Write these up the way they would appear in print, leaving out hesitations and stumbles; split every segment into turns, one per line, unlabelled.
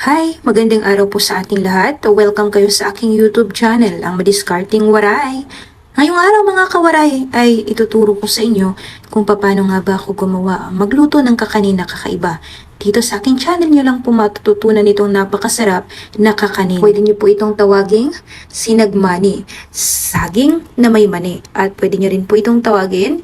Hi! Magandang araw po sa ating lahat. Welcome kayo sa aking YouTube channel, ang Madiskarting Waray. Ngayong araw mga kawaray ay ituturo ko sa inyo kung paano nga ba ako gumawa magluto ng kakanin na kakaiba. Dito sa aking channel nyo lang po matututunan itong napakasarap na kakanin. Pwede nyo po itong tawaging sinagmani, saging na may mani. At pwede nyo rin po itong tawagin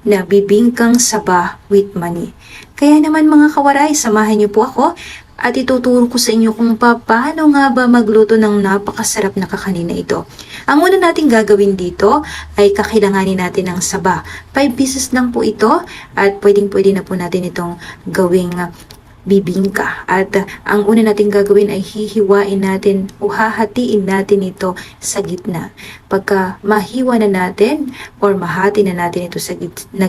na bibingkang saba with mani. Kaya naman mga kawaray, samahan nyo po ako at ituturo ko sa inyo kung paano nga ba magluto ng napakasarap na kakanin na ito. Ang una nating gagawin dito ay kakailanganin natin ng saba. 5 pieces lang po ito at pwedeng-pwede na po natin itong gawing bibingka. At ang una natin gagawin ay hihiwain natin o hahatiin natin ito sa gitna. Pagka mahiwa na natin or mahati na natin ito sa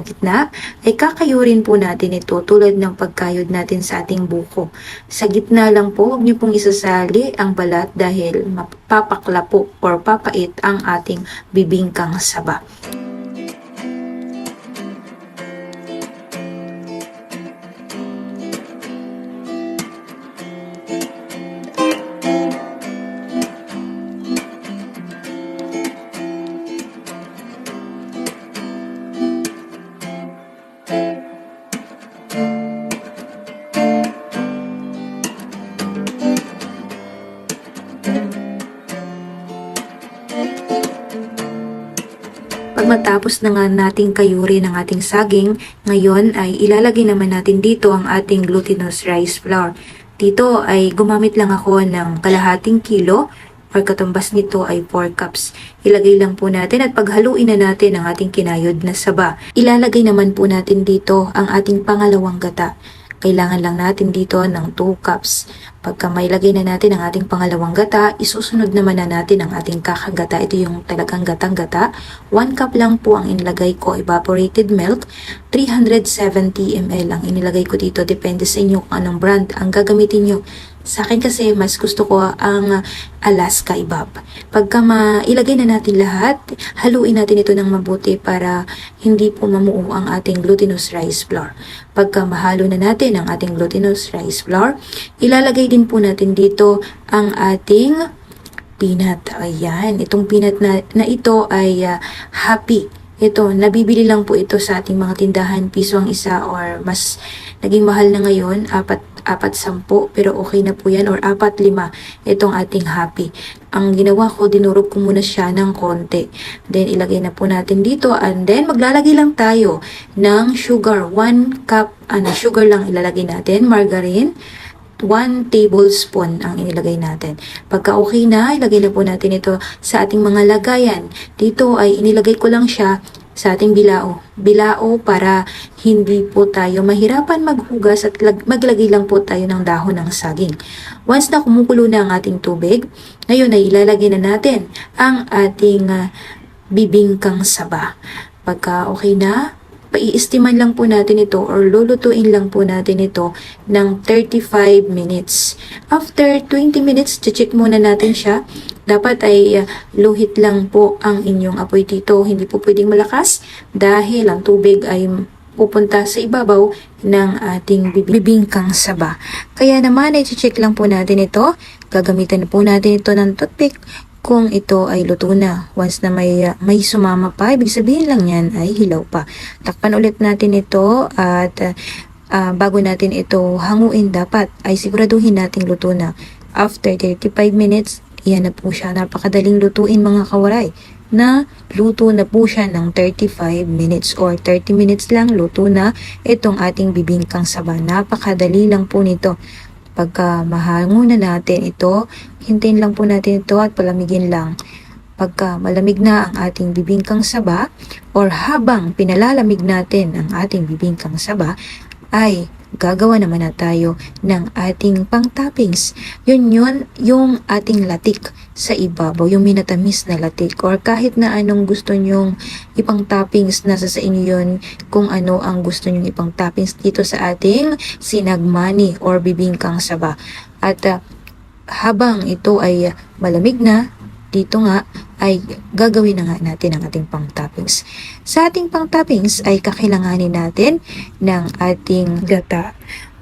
gitna, ay kakayurin po natin ito tulad ng pagkayod natin sa ating buko. Sa gitna lang po, huwag niyo pong isasali ang balat dahil mapapakla po or papait ang ating bibingkang saba. Pag matapos na nga nating kayuri ng ating saging, ngayon ay ilalagay naman natin dito ang ating glutinous rice flour. Dito ay gumamit lang ako ng kalahating kilo or katumbas nito ay 4 cups. Ilagay lang po natin at paghaluin na natin ang ating kinayod na saba. Ilalagay naman po natin dito ang ating pangalawang gata. Kailangan lang natin dito ng 2 cups. Pagka mailagay na natin ang ating pangalawang gata, isusunod naman na natin ang ating kakagata. Ito yung talagang gatang-gata. 1 cup lang po ang inilagay ko evaporated milk. 370 ml ang inilagay ko dito. Depende sa inyo kung anong brand ang gagamitin nyo. Sa akin kasi mas gusto ko ang Alaska Ibab. Pagka mailagay na natin lahat, haluin natin ito ng mabuti para hindi po mamuo ang ating glutinous rice flour. Pagka mahalo na natin ang ating glutinous rice flour, ilalagay din po natin dito ang ating peanut. Ayan, itong peanut na ito ay happy. Ito, nabibili lang po ito sa ating mga tindahan, piso ang isa or mas naging mahal na ngayon, 4-10, pero okay na po yan, or 4-5 itong ating happy. Ang ginawa ko, dinurog ko muna siya ng konti. Then, ilagay na po natin dito and then maglalagay lang tayo ng sugar. 1 cup, sugar lang ilalagay natin, margarine. 1 tablespoon ang inilagay natin. Pagka okay na, ilagay na po natin ito sa ating mga lagayan. Dito ay inilagay ko lang siya sa ating bilao. Bilao para hindi po tayo mahirapan maghugas at maglagay lang po tayo ng dahon ng saging. Once na kumukulo na ang ating tubig, ngayon ay ilalagay na natin ang ating bibingkang saba. Pagka okay na, paiistiman lang po natin ito or lulutuin lang po natin ito ng 35 minutes. After 20 minutes, check muna natin siya. Dapat ay luhit lang po ang inyong apoy dito. Hindi po pwedeng malakas dahil ang tubig ay pupunta sa ibabaw ng ating bibingkang saba. Kaya naman ay check lang po natin ito. Gagamitan na po natin ito ng toothpick kung ito ay luto na. Once na may sumama pa, ibig sabihin lang yan ay hilaw pa. Takpan ulit natin ito at bago natin ito hanguin, dapat ay siguraduhin nating luto na. After 35 minutes, yan na po siya. Napakadaling lutuin mga kawaray. Na luto na po siya ng 35 minutes or 30 minutes lang, luto na itong ating bibingkang saba. Napakadali lang po nito. Pagka mahango na natin ito, hintayin lang po natin ito at palamigin lang. Pagka malamig na ang ating bibingkang saba or habang pinalalamig natin ang ating bibingkang saba, ay gagawa naman na tayo ng ating pang-toppings. Yun yung ating latik sa ibabaw, yung minatamis na latik or kahit na anong gusto nyong ipang-toppings, nasa sa inyo yun kung ano ang gusto nyong ipang-toppings dito sa ating sinagmani or bibingkang saba. At habang ito ay malamig na, dito nga ay gagawin na nga natin ang ating pang-toppings. Sa ating pang-toppings ay kakailanganin natin ng ating gata.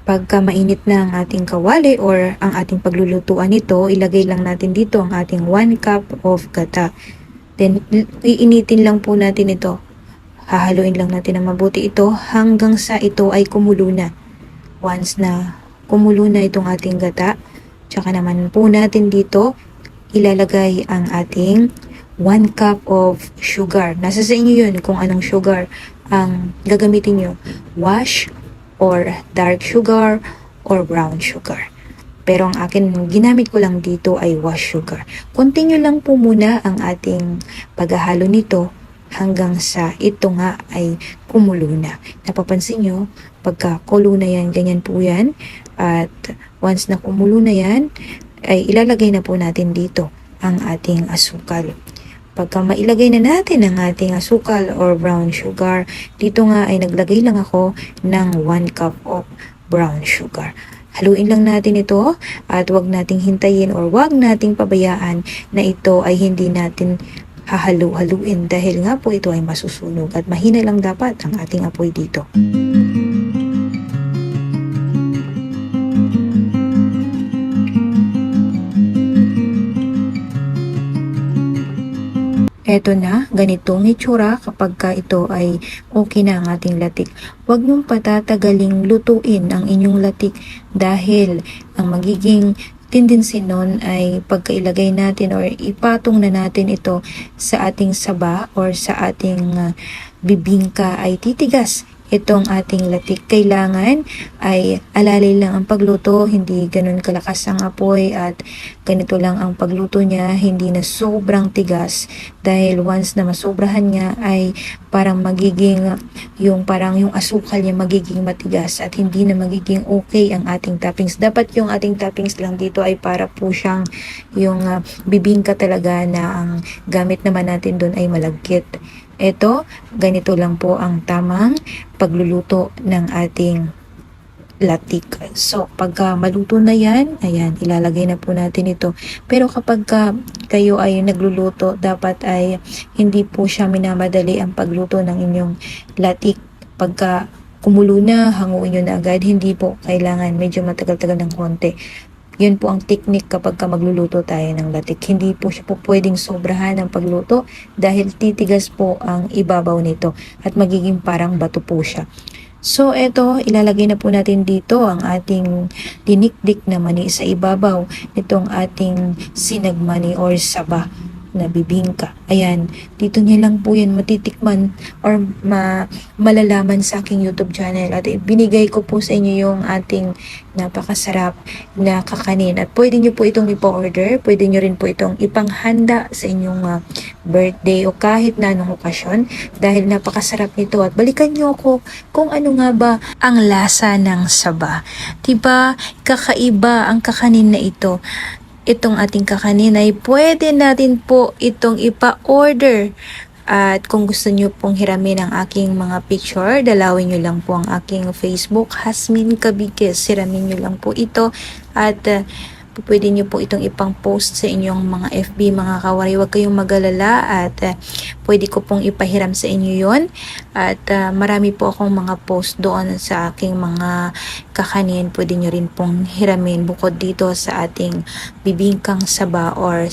Pagka mainit na ang ating kawali or ang ating paglulutuan nito, ilagay lang natin dito ang ating 1 cup of gata. Then, iinitin lang po natin ito. Hahaluin lang natin ng mabuti ito hanggang sa ito ay kumulo na. Once na kumulo na itong ating gata, tsaka naman po natin dito ilalagay ang ating 1 cup of sugar. Nasa sa inyo yun kung anong sugar ang gagamitin nyo. Wash or dark sugar or brown sugar. Pero ang akin, ginamit ko lang dito ay wash sugar. Continue lang po muna ang ating paghahalo nito hanggang sa ito nga ay kumulo na. Napapansin nyo, pagka kulo na yan, ganyan po yan. At once na kumulo na yan, ay ilalagay na po natin dito ang ating asukal. Pagka mailagay na natin ang ating asukal or brown sugar, dito nga ay naglagay lang ako ng 1 cup of brown sugar. Haluin lang natin ito at wag nating hintayin or wag nating pabayaan na ito ay hindi natin hahalu-haluin dahil nga po ito ay masusunog at mahina lang dapat ang ating apoy dito. Eto na, ganitong itsura kapag ka ito ay okay na ang ating latik. Huwag niyong patatagaling lutuin ang inyong latik dahil ang magiging tendency nun ay pagkailagay natin or ipatong na natin ito sa ating saba or sa ating bibingka ay titigas itong ating latik. Kailangan ay alalay lang ang pagluto, hindi ganun kalakas ang apoy at ganito lang ang pagluto niya, hindi na sobrang tigas dahil once na masobrahan niya ay parang magiging yung asukal niya magiging matigas at hindi na magiging okay ang ating toppings. Dapat yung ating toppings lang dito ay para po siyang yung bibingka talaga na ang gamit naman natin doon ay malagkit. Ito, ganito lang po ang tamang pagluluto ng ating latik. So, pagka maluto na yan, ayan, ilalagay na po natin ito. Pero kapag kayo ay nagluluto, dapat ay hindi po siya minamadali ang pagluto ng inyong latik. Pagka kumulo na, hanguin nyo na agad, hindi po kailangan, medyo matagal-tagal ng konti. Yun po ang technique kapag magluluto tayo ng latik. Hindi po siya po pwedeng sobrahan ng pagluto dahil titigas po ang ibabaw nito at magiging parang bato po siya. So, eto, ilalagay na po natin dito ang ating dinikdik na mani sa ibabaw nitong ating sinagmani or saba na bibingka. Ayan, dito niya lang po yan matitikman or malalaman sa aking YouTube channel. At binigay ko po sa inyo yung ating napakasarap na kakanin. At pwede nyo po itong ipa-order. Pwede nyo rin po itong ipanghanda sa inyong birthday o kahit na anong okasyon. Dahil napakasarap nito. At balikan nyo ako kung ano nga ba ang lasa ng saba. Diba, kakaiba ang kakanin na ito. Itong ating kakanin ay pwede natin po itong ipa-order. At kung gusto nyo pong hiramin ang aking mga picture, dalawin nyo lang po ang aking Facebook, Hasmin Cabikes. Hiramin nyo lang po ito at pwede nyo po itong ipang-post sa inyong mga FB, mga kawaray. Huwag kayong mag-alala at pwede ko pong ipahiram sa inyo yon. At marami po akong mga post doon sa aking mga kakanin. Pwede nyo rin pong hiramin bukod dito sa ating bibingkang saba or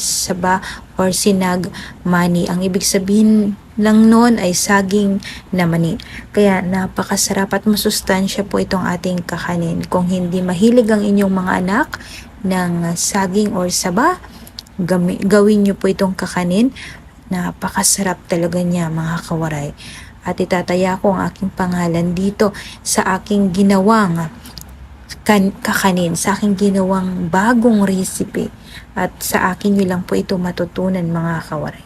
sinag mani. Ang ibig sabihin lang noon ay saging na mani. Kaya napakasarap at masustansya po itong ating kakanin. Kung hindi mahilig ang inyong mga anak ng saging or saba, gawin nyo po itong kakanin. Napakasarap talaga niya, mga kawaray. At itataya ko ang aking pangalan dito sa aking ginawang kakanin, sa aking ginawang bagong recipe. At sa akin nyo lang po ito matutunan, mga kawaray.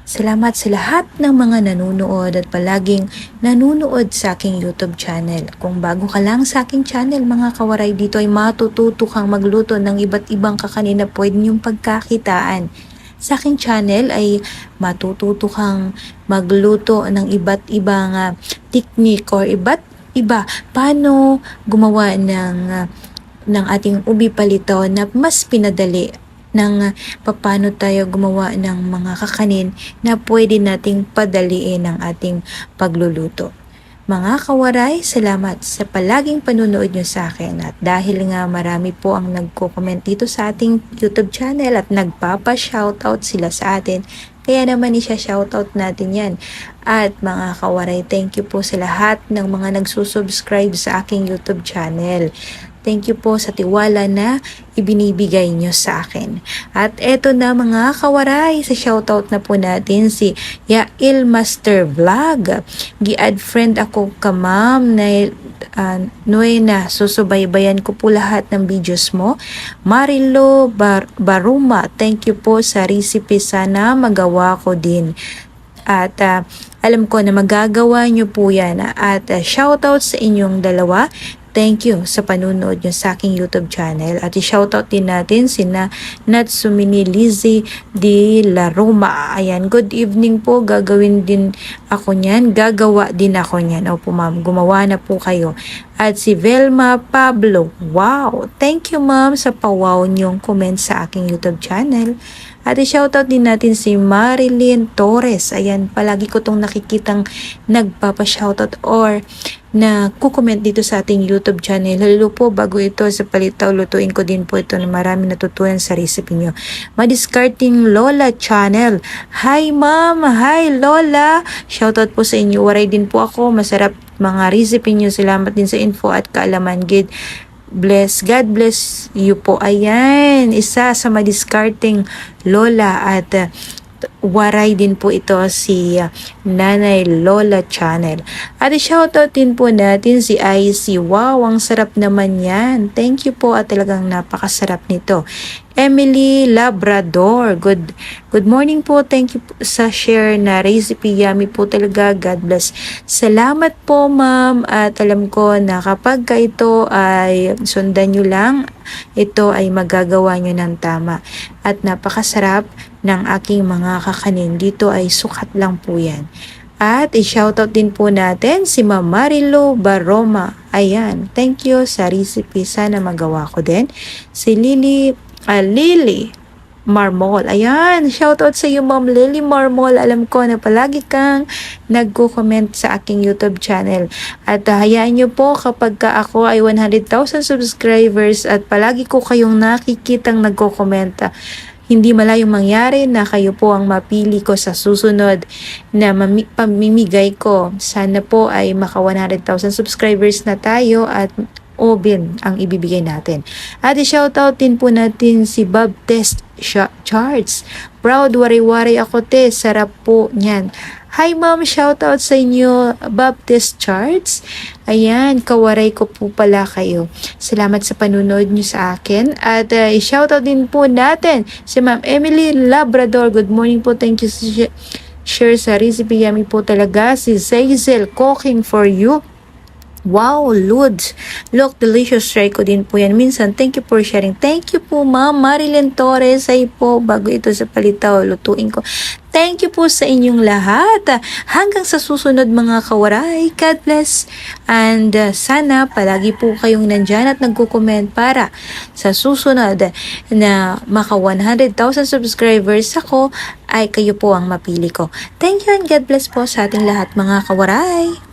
Salamat sa lahat ng mga nanonood at palaging nanonood sa aking YouTube channel. Kung bago ka lang sa aking channel, mga kawaray, dito ay matututo kang magluto ng iba't ibang kakanin na pwede niyong pagkakitaan. Sa aking channel ay matututo kang magluto ng iba't ibang technique or iba't iba paano gumawa ng ating ubi palito na mas pinadali ng paano tayo gumawa ng mga kakanin na pwede nating padaliin ang ating pagluluto. Mga kawaray, salamat sa palaging panunood nyo sa akin at dahil nga marami po ang nagko-comment dito sa ating YouTube channel at nagpapa-shoutout sila sa atin, kaya naman isya-shoutout natin yan. At mga kawaray, thank you po sa lahat ng mga nagsusubscribe sa aking YouTube channel. Thank you po sa tiwala na ibinibigay nyo sa akin. At eto na mga kawaray, sa shoutout na po natin si Yael Master Vlog. Gi-add friend ako ka ma'am na Nuena, susubaybayan ko po lahat ng videos mo. Marilo Baruma, thank you po sa recipe, sana magawa ko din. At alam ko na magagawa nyo po yan. At shoutout sa inyong dalawa. Thank you sa panunood nyo sa aking YouTube channel. At i-shoutout din natin sina Natsumini Lizzie de la Roma. Ayan, good evening po. Gagawin din ako niyan. Gagawa din ako niyan. Opo ma'am, gumawa na po kayo. At si Velma Pablo. Wow! Thank you ma'am sa pawaw nyong comment sa aking YouTube channel. At i-shoutout din natin si Marilyn Torres. Ayan, palagi ko tong nakikitang nagpapa-shoutout or na kukomment dito sa ating YouTube channel. Lalo po, bago ito sa palitaw, lutuin ko din po ito na marami natutunan sa recipe nyo. Madiscarding Lola Channel. Hi ma'am! Hi Lola! Shoutout po sa inyo. Waray din po ako. Masarap mga recipe nyo. Salamat din sa info at kaalaman. God bless you po. Ayan, isa sa madiscarding Lola at waray din po ito si Nanay Lola Channel. At i-shoutout din po natin si IC. Wow, ang sarap naman yan. Thank you po at talagang napakasarap nito. Emily Labrador. Good morning po. Thank you po sa share na recipe. Yummy po talaga. God bless. Salamat po ma'am. At alam ko na kapag ito ay sundan nyo lang, ito ay magagawa nyo ng tama. At napakasarap ng aking mga kakanin. Dito ay sukat lang po yan. At i-shoutout din po natin si Ma'am Marilo Baroma. Ayan, thank you sa recipe. Sana magawa ko din. Si Lily Marmol. Ayan, shoutout sa iyo Ma'am Lily Marmol. Alam ko na palagi kang nagko-comment sa aking YouTube channel. At hayaan nyo po kapag ako ay 100,000 subscribers at palagi ko kayong nakikitang nagko-comment, hindi malayong mangyari na kayo po ang mapili ko sa susunod na pamimigay ko. Sana po ay maka 100,000 subscribers na tayo at Obin ang ibibigay natin. At i-shoutout din po natin si Bob Test Charts. Proud, wari-wari ako te. Sarap po niyan. Hi ma'am, shoutout sa inyo Baptist Charts. Ayan, kawaray ko po pala kayo. Salamat sa panunood nyo sa akin. At i-shoutout din po natin si Ma'am Emily Labrador. Good morning po. Thank you share sa recipe. Yummy po talaga. Si Zazel Cooking for You. Wow, Lods. Look, delicious. Try ko din po yan minsan. Thank you for sharing. Thank you po, Ma'am Marilyn Torres. Ay po, bago ito sa palitaw, lutuin ko. Thank you po sa inyong lahat. Hanggang sa susunod mga kawaray. God bless. And sana palagi po kayong nandyan at nagko-comment para sa susunod na maka 100,000 subscribers ako ay kayo po ang mapili ko. Thank you and God bless po sa ating lahat mga kawaray.